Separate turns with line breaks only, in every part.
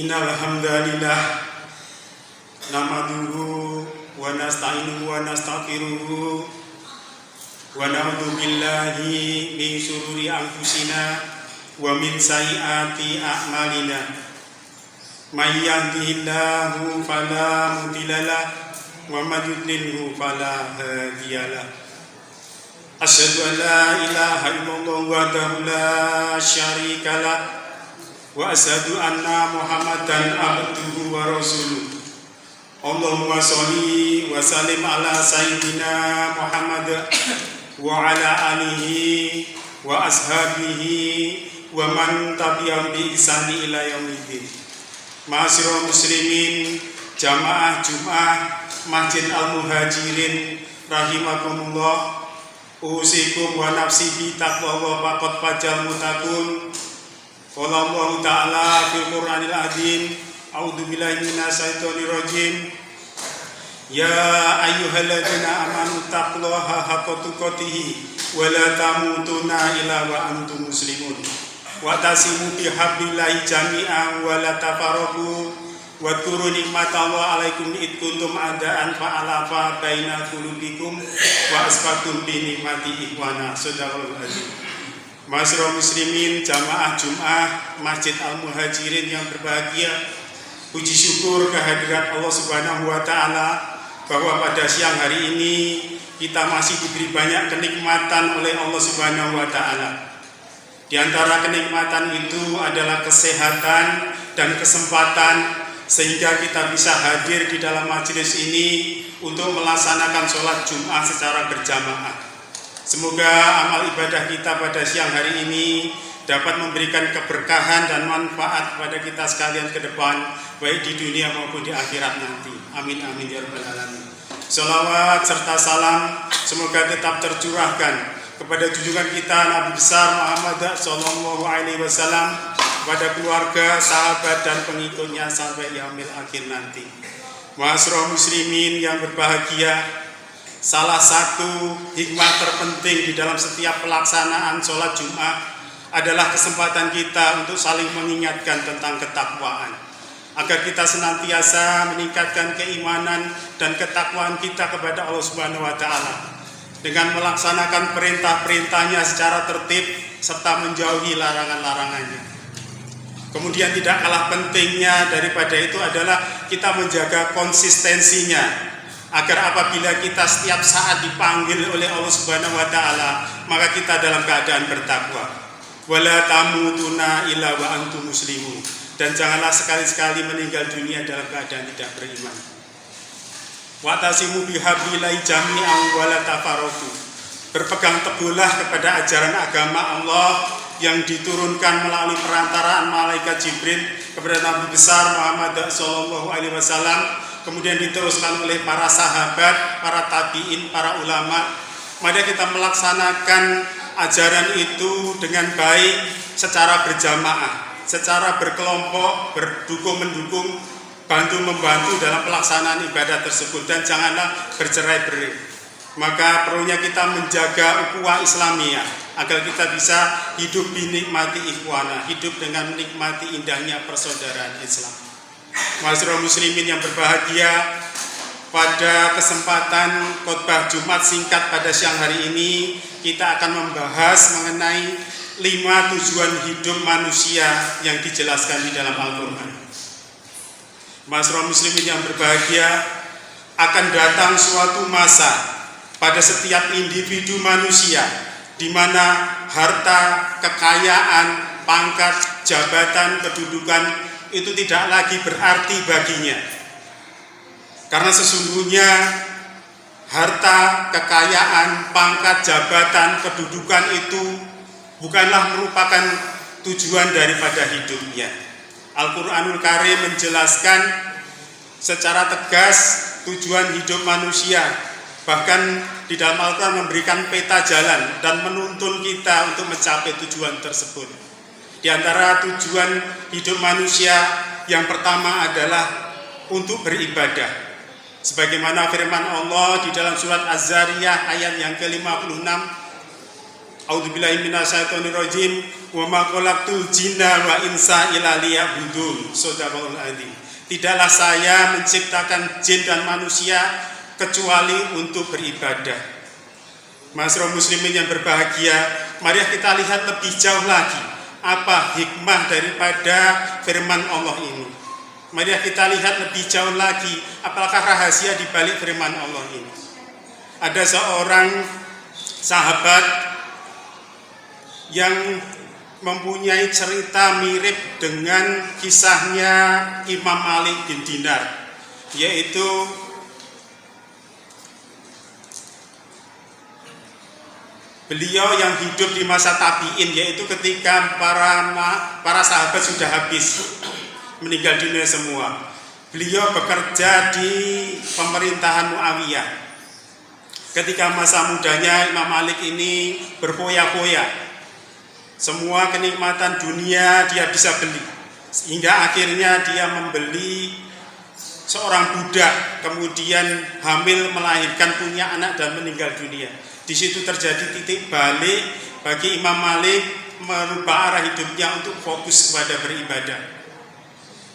Innal hamdalillah nahmaduhu wa nasta'inuhu wa nastaghfiruhu wa na'udzu billahi min syururi anfusina wa min sayyiati a'malina. May yahdihillahu fala mudilla lahu wa may yudlilhu fala hadiya lahu. Asyhadu an la ilaha illallah wahdahu la syarika lahu wa asyhadu anna Muhammadan abduhu wa rasuluh. Allahumma sholli wa sallim ala sayyidina Muhammad wa ala alihi wa ashabihi wa man tabi'ahum bi ihsani ila yaumiddin. Ma'asyiral muslimin, jamaah Jumat Masjid Al-Muhajirin rahimakumullah. Usikum wa nafsi bi taqwa faqad fajal mutakun. Qala Allah Ta'ala fil Qur'anil Azim, a'udzu billahi minasyaitonir rajim. Ya ayyuhalladzina amanu taqullaha haqqa tuqatih wa la tamutunna illa wa antum muslimun. Wa tasimu bihablillahi jami'an wa la tafarraqu wa dzkuru nikmatallahi 'alaikum id kuntum a'daan fa'alafa baina qulubikum wa asbatum bi nikmati ikhwana. Shadaqallahul azim. Ma'asyiral muslimin, jamaah Jumat Masjid Al-Muhajirin yang berbahagia, puji syukur kehadirat Allah Subhanahu wa taala bahwa pada siang hari ini kita masih diberi banyak kenikmatan oleh Allah Subhanahu wa taala. Di antara kenikmatan itu adalah kesehatan dan kesempatan sehingga kita bisa hadir di dalam majelis ini untuk melaksanakan sholat Jumat secara berjamaah. Semoga amal ibadah kita pada siang hari ini dapat memberikan keberkahan dan manfaat kepada kita sekalian ke depan, baik di dunia maupun di akhirat nanti. Amin amin ya rabbal alamin. Salawat serta salam semoga tetap tercurahkan kepada junjungan kita Nabi besar Muhammad sallallahu alaihi wasallam, kepada keluarga, sahabat dan pengikutnya sampai yaumil akhir nanti. Ma'asyiral muslimin yang berbahagia, salah satu hikmah terpenting di dalam setiap pelaksanaan sholat Jumat adalah kesempatan kita untuk saling mengingatkan tentang ketakwaan, agar kita senantiasa meningkatkan keimanan dan ketakwaan kita kepada Allah Subhanahu wa taala dengan melaksanakan perintah-perintahnya secara tertib serta menjauhi larangan-larangannya. Kemudian tidak kalah pentingnya daripada itu adalah kita menjaga konsistensinya, agar apabila kita setiap saat dipanggil oleh Allah Subhanahu wa taala, maka kita dalam keadaan bertakwa. Wala tamutunna illa wa antum muslimun. Dan janganlah sekali-sekali meninggal dunia dalam keadaan tidak beriman. Wa tasimu bihablillahi jami'an wa la tafarraqu. Berpegang teguhlah kepada ajaran agama Allah yang diturunkan melalui perantaraan malaikat Jibril kepada Nabi besar Muhammad sallallahu alaihi wasallam, kemudian diteruskan oleh para sahabat, para tabi'in, para ulama. Mari kita melaksanakan ajaran itu dengan baik secara berjamaah, secara berkelompok, berdukung-mendukung, bantu-membantu dalam pelaksanaan ibadah tersebut, dan janganlah bercerai-berai. Maka perlunya kita menjaga ukhuwah Islamiyah agar kita bisa hidup binikmati ikhwana, hidup dengan menikmati indahnya persaudaraan Islam. Ma'asyiral muslimin yang berbahagia, pada kesempatan khotbah Jumat singkat pada siang hari ini kita akan membahas mengenai 5 tujuan hidup manusia yang dijelaskan di dalam Al-Quran. Ma'asyiral muslimin yang berbahagia, akan datang suatu masa pada setiap individu manusia di mana harta, kekayaan, pangkat, jabatan, kedudukan itu tidak lagi berarti baginya. Karena sesungguhnya harta, kekayaan, pangkat, jabatan, kedudukan itu bukanlah merupakan tujuan daripada hidupnya. Al-Quranul Karim menjelaskan secara tegas tujuan hidup manusia. Bahkan di dalam Al-Quran memberikan peta jalan dan menuntun kita untuk mencapai tujuan tersebut. Di antara tujuan hidup manusia yang pertama adalah untuk beribadah. Sebagaimana firman Allah di dalam surat Az-Zariyah ayat yang ke-56, A'udzubillahi minasyaitonirrajim, wa ma khalaqtul jinna wa insa illa liya'budun. Shadaqallahul adzim. Tidaklah saya menciptakan jin dan manusia kecuali untuk beribadah. Masyarakat muslimin yang berbahagia, mari kita lihat lebih jauh lagi apa hikmah daripada firman Allah ini. Mari kita lihat lebih jauh lagi apakah rahasia di balik firman Allah ini. Ada seorang sahabat yang mempunyai cerita mirip dengan kisahnya Imam Malik bin Dinar, yaitu beliau yang hidup di masa tabi'in, yaitu ketika para sahabat sudah habis meninggal dunia semua. Beliau bekerja di pemerintahan Muawiyah. Ketika masa mudanya Imam Malik ini berfoya-foya, semua kenikmatan dunia dia bisa beli, hingga akhirnya dia membeli seorang budak, kemudian hamil, melahirkan, punya anak dan meninggal dunia. Di situ terjadi titik balik bagi Imam Malik merubah arah hidupnya untuk fokus kepada beribadah,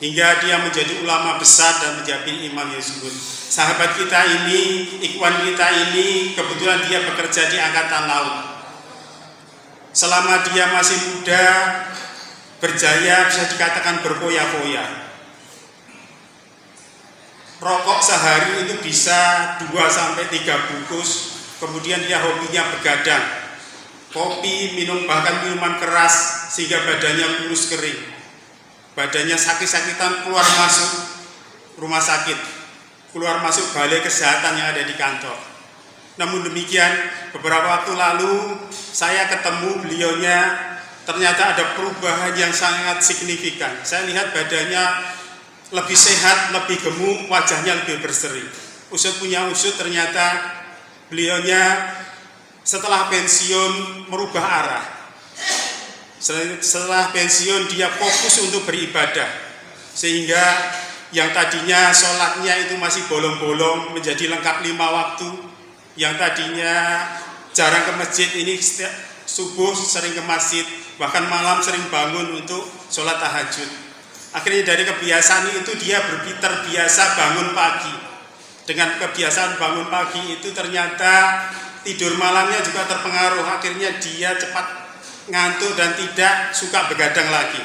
hingga dia menjadi ulama besar dan menjadi imam yang zuhud. Sahabat kita ini, ikhwan kita ini, kebetulan dia bekerja di angkatan laut. Selama dia masih muda, berjaya, bisa dikatakan berfoya-foya. Rokok sehari itu bisa 2-3 bungkus. Kemudian dia hobinya begadang, kopi, bahkan minuman keras, sehingga badannya kurus kering. Badannya sakit-sakitan, keluar masuk rumah sakit, keluar masuk balai kesehatan yang ada di kantor. Namun demikian, beberapa waktu lalu saya ketemu beliaunya, ternyata ada perubahan yang sangat signifikan. Saya lihat badannya lebih sehat, lebih gemuk, wajahnya lebih berseri. Usut punya usut, ternyata beliaunya setelah pensiun merubah arah. Setelah pensiun dia fokus untuk beribadah, sehingga yang tadinya sholatnya itu masih bolong-bolong menjadi lengkap 5 waktu. Yang tadinya jarang ke masjid ini setiap subuh sering ke masjid, bahkan malam sering bangun untuk sholat tahajud. Akhirnya dari kebiasaan itu dia terbiasa bangun pagi. Dengan kebiasaan bangun pagi itu ternyata tidur malamnya juga terpengaruh. Akhirnya dia cepat ngantuk dan tidak suka begadang lagi,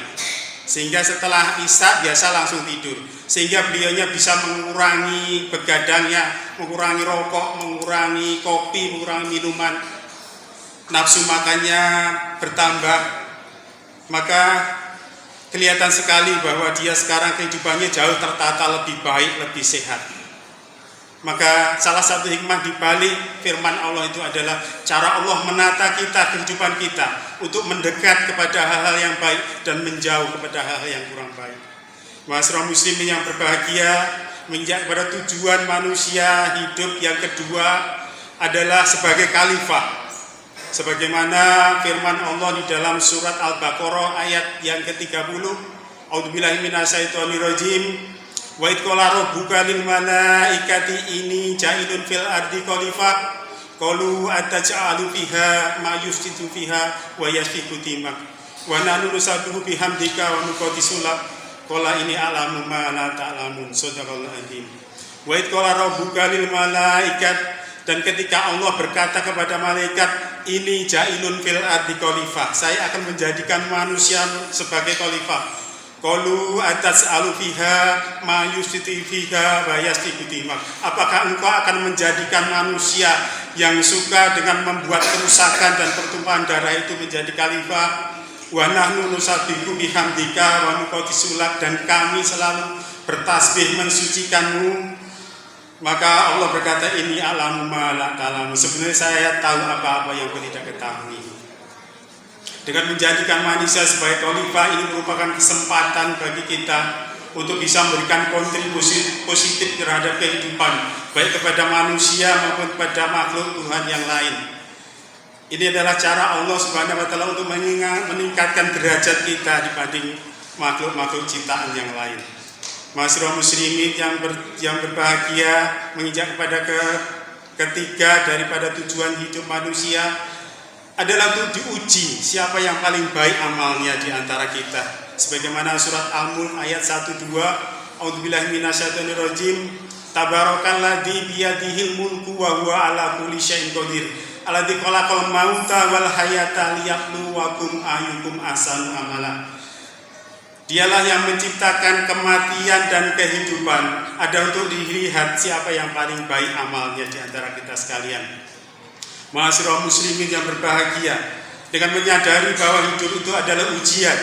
sehingga setelah isya biasa langsung tidur, sehingga beliaunya bisa mengurangi begadangnya, mengurangi rokok, mengurangi kopi, mengurangi minuman, nafsu makannya bertambah. Maka kelihatan sekali bahwa dia sekarang kehidupannya jauh tertata, lebih baik, lebih sehat. Maka salah satu hikmah di balik firman Allah itu adalah cara Allah menata kita, kehidupan kita, untuk mendekat kepada hal-hal yang baik dan menjauh kepada hal-hal yang kurang baik. Masyarakat muslimin yang berbahagia, menginjak pada tujuan manusia hidup yang kedua adalah sebagai khalifah. Sebagaimana firman Allah di dalam surat Al-Baqarah ayat yang ke-30, A'udzubillahi minasyaitonirrajim. Wa idh qala rabbuka lil malaikati inni ja'ilun fil ardi khalifah qalu ataj'alu fiha ma yufsidu fiha wa yasfiku dimak wa nahnu nusabbihu bihamdika wa nuqaddisu lak qala inni a'lamu ma la ta'lamun. Shadaqallahul adzim. Wa idh qala rabbuka lil malaikat, dan ketika Allah berkata kepada malaikat, ini ja'ilun fil ardi khalifah, saya akan menjadikan manusia sebagai khalifah. Qalu atas'alu fiha ma yusiti fiha wa yasfiku dimak. Apakah engkau akan menjadikan manusia yang suka dengan membuat kerusakan dan pertumpahan darah itu menjadi khalifah? Wa nahnu nusabbihu bihamdika wa nuqaddisu lak, dan kami selalu bertasbih mensucikanmu. Maka Allah berkata, ini alamu ma la ta'lamun, sebenarnya saya tahu apa-apa yang kau tidak ketahui. Dengan menjadikan manusia sebagai khalifah, ini merupakan kesempatan bagi kita untuk bisa memberikan kontribusi positif terhadap kehidupan, baik kepada manusia maupun kepada makhluk Tuhan yang lain. Ini adalah cara Allah Subhanahu wa Ta'ala untuk meningkatkan derajat kita dibanding makhluk-makhluk ciptaan yang lain. Masyarakat muslimin yang berbahagia, menginjak kepada ketiga daripada tujuan hidup manusia adalah untuk diuji siapa yang paling baik amalnya di antara kita. Sebagaimana surat Al-Mulk ayat 1-2, A'udzubillahi minasyaitonirrajim. Tabarakalladzi biyadihil mulku wa huwa ala kulli syai'in qadir. Alladzi khalaqal mauta wal hayata liyabluwakum ayyukum ahsanu amala. Dialah yang menciptakan kematian dan kehidupan, ada untuk dilihat siapa yang paling baik amalnya di antara kita sekalian. Ma'asyiral muslimin yang berbahagia, dengan menyadari bahwa hidup itu adalah ujian,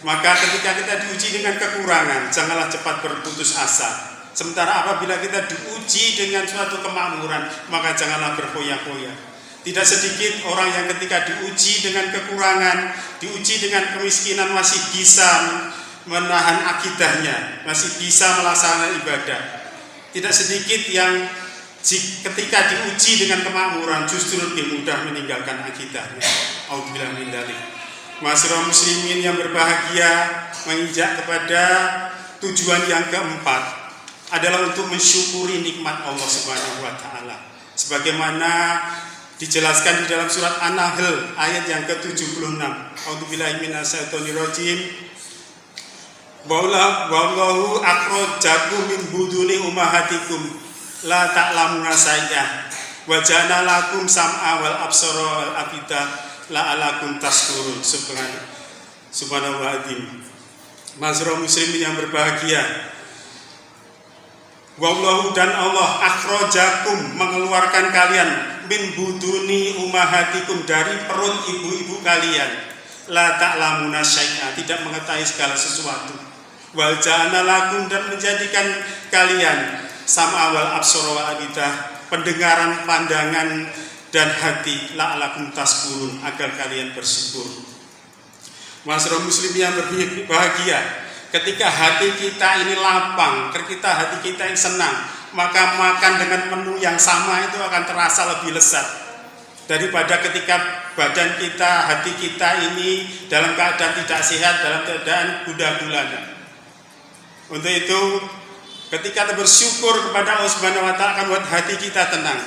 maka ketika kita diuji dengan kekurangan, janganlah cepat berputus asa. Sementara apabila kita diuji dengan suatu kemakmuran, maka janganlah berfoya-foya. Tidak sedikit orang yang ketika diuji dengan kekurangan, diuji dengan kemiskinan masih bisa menahan akidahnya, masih bisa melaksanakan ibadah. Tidak sedikit yang ketika diuji dengan kemakmuran justru lebih mudah meninggalkan akidahnya. A'udzubillahi min dzalik. Ma'asyiral muslimin yang berbahagia, menginjak kepada tujuan yang keempat adalah untuk mensyukuri nikmat Allah Subhanahu wa taala. Sebagaimana dijelaskan di dalam surat An-Nahl ayat yang ke-76. A'udzubillahi minasyaitonirrajim. Wallahu akhrajakum min buduni ummahatikum la ta'lamuna syai'an wa ja'ala lakum sam'a wal absara wal afida la'alakum tashkurun. Subhanallah azim. Ma'asyiral muslimin yang berbahagia, wallahu dan Allah akhrajakum mengeluarkan kalian min buduni ummahatikum dari perut ibu-ibu kalian, la ta'lamuna syai'an tidak mengetahui segala sesuatu. Wal ja'ala lakum dan menjadikan kalian sam'a wal absara wal afida pendengaran, pandangan dan hati la'alakum tashkurun agar kalian bersyukur. Ma'asyiral muslimin yang berbahagia, ketika hati kita ini lapang, ketika hati kita yang senang, maka makan dengan menu yang sama itu akan terasa lebih lezat daripada ketika badan kita, hati kita ini dalam keadaan tidak sehat, dalam keadaan gundah gulana. Untuk itu, ketika kita bersyukur kepada Allah Subhanahu wa taala akan buat hati kita tenang.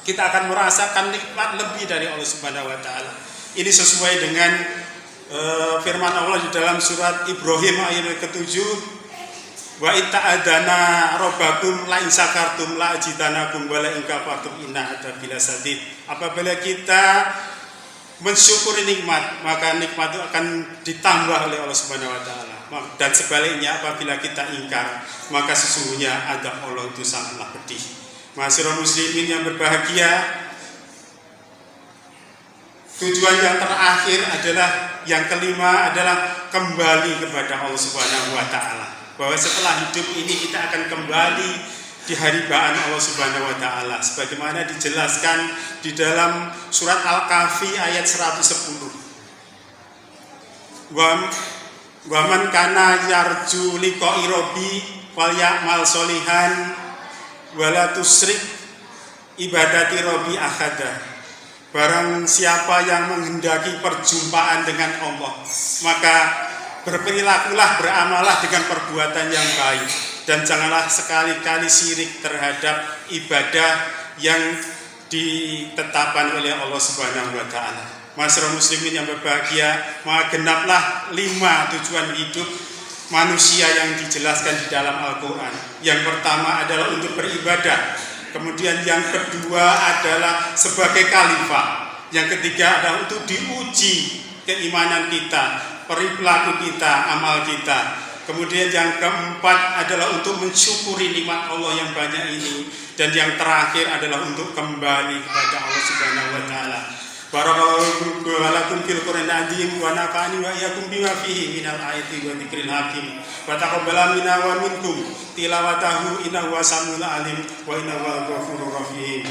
Kita akan merasakan nikmat lebih dari Allah Subhanahu wa taala. Ini sesuai dengan firman Allah di dalam surat Ibrahim ayat ke-7, wa ta'adana rabbakum la in syakartum la ajidanakum wa la in kafartum inna adzabi lasadid. Apabila kita mensyukuri nikmat, maka nikmat itu akan ditambah oleh Allah Subhanahu wa taala. Dan sebaliknya apabila kita ingkar, maka sesungguhnya adab Allah itu sangatlah pedih. Ma'asyiral muslimin yang berbahagia, tujuan yang terakhir adalah yang kelima adalah kembali kepada Allah Subhanahu wa taala. Bahwa setelah hidup ini kita akan kembali di haribaan Allah Subhanahu wa taala sebagaimana dijelaskan di dalam surat Al-Kahfi ayat 110. Wa man kana yarju liqa'i rabbi wal ya'mal sholihan wa la tusyrik ibadati rabbi ahada. Barang siapa yang menghendaki perjumpaan dengan Allah, maka berperilakulah, beramalah dengan perbuatan yang baik, dan janganlah sekali-kali syirik terhadap ibadah yang ditetapkan oleh Allah Subhanahu wa taala. Ma'asyiral muslimin yang berbahagia, maka genaplah 5 tujuan hidup manusia yang dijelaskan di dalam Al-Quran. Yang pertama adalah untuk beribadah, kemudian yang kedua adalah sebagai khalifah, yang ketiga adalah untuk diuji keimanan kita, perilaku kita, amal kita. Kemudian yang keempat adalah untuk mensyukuri nikmat Allah yang banyak ini, dan yang terakhir adalah untuk kembali kepada Allah Subhanahu wa taala. Barakallahu lakum fil Qur'anil azim wa nafa'ani wa iyyakum bima fihi minal ayati wa dzikril hakim. Wa taqabbal minna wa minkum tilawatahu innahu samiul alim wa innahu ghafurur rahim.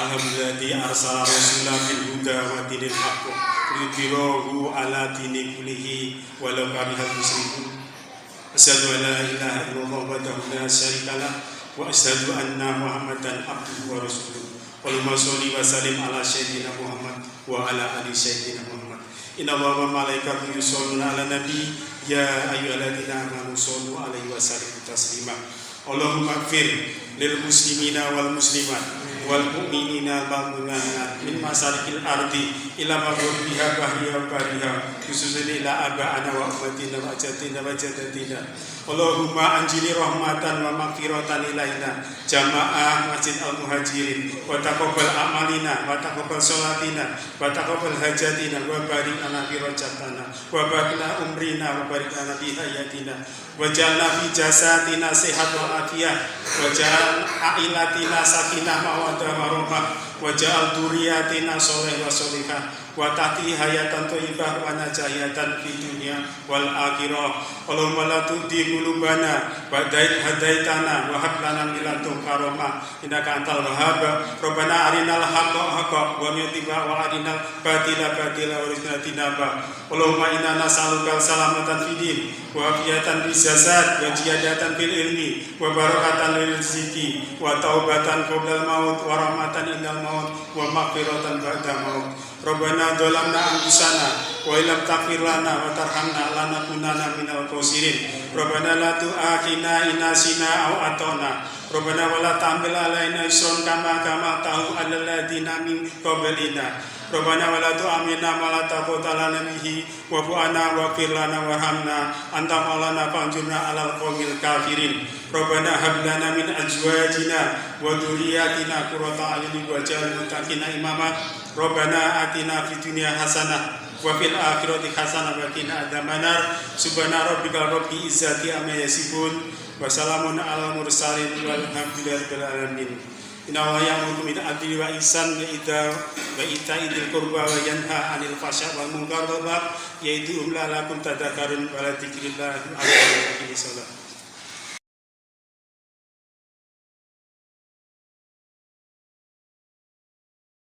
alhamdulilladzi arsala rasulahu bil huda wa dinil haqq liyudhhirahu ala dini kullihi walau karihal musyrikun. Asyhadu an la ilaha illallah wahdahu la syarika lah wa asyhadu anna Muhammadan abduhu wa rasuluh. Allahumma sholli wa sallim ala sayyidina Muhammad wa ala ali sayyidina Muhammad. Inna Allaha wa malaikatahu yusholluna 'alan nabi ya ayyuhalladzina amanu shollu 'alaihi wa sallimu taslima. Allahumma ighfir lil muslimina wal muslimat wal mu'minina wal mu'minat min masarikil ardi ila maghribiha bahriha bariha khususan ila aba'ana wa ummatina wa jatina wa jadatina. Allahumma anjili rahmatan wa maghfiratan ilaina jamaah Masjid Al-Muhajirin wa taqabbal a'malina wa taqabbal sholatina wa taqabbal hajatina wa barik lana fi rajatana wa barik lana umrina wa barik lana fi hayatina wa ja'alna fi jasadina sehat wal afiyah wa ja'al a'ilatina sakinah mawaddah warahmah wa ja'al duriyatina sholih wa sholihah wa tahti hayatan thayyibah wa najayatan fi dunya wal akhirah. Allahumma la tudhi qulubana wa hadaitana wa hab lana min ladunka rahmah innaka antal wahhab. Rabbana arinal haqqa haqqa wa nutiba wa arinal batila batila wa rizqna tinaba. Allahumma inna nas'aluka salamatan fid din wa afiyatan fil jasad wa ziyadatan fil ilmi wa barakatan lil rizqi wa taubatan qabla al maut wa rahmatan indal maut wa maghfiratan ba'da maut. Rabbana dzalamna anfusana wa illam taghfir lana wa tarhamna lanakunanna minal khasirin. Rabbana la tu'akhidna in nasina aw ata'na. Rabbana wa la tahmil 'alaina isran kama hamaltahu 'alal ladzina min qablina. Rabbana wa la tu'amilna ma la taqata lana bihi wa'fu 'anna waghfir lana warhamna anta maulana fansurna 'alal qaumil kafirin. Rabbana hab lana min azwajina wa dhurriyyatina qurrata a'yunin waj'alna lil muttaqina imama. Rabbana atina fid dunya hasanah wa fil akhirati hasanah wa qina adzabannar. Subhana rabbika rabbil izzati amma yasifun wa salamun 'alal mursalin walhamdulillahi rabbil alamin. Inna Allaha ya'muru bil 'adli wa ihsan wa ita'i dzil qurba wa yanha 'anil fahsya'i wal munkar wal baghi ya'idukum la'allakum tadhakkarun wa la dzikrillahi akbar.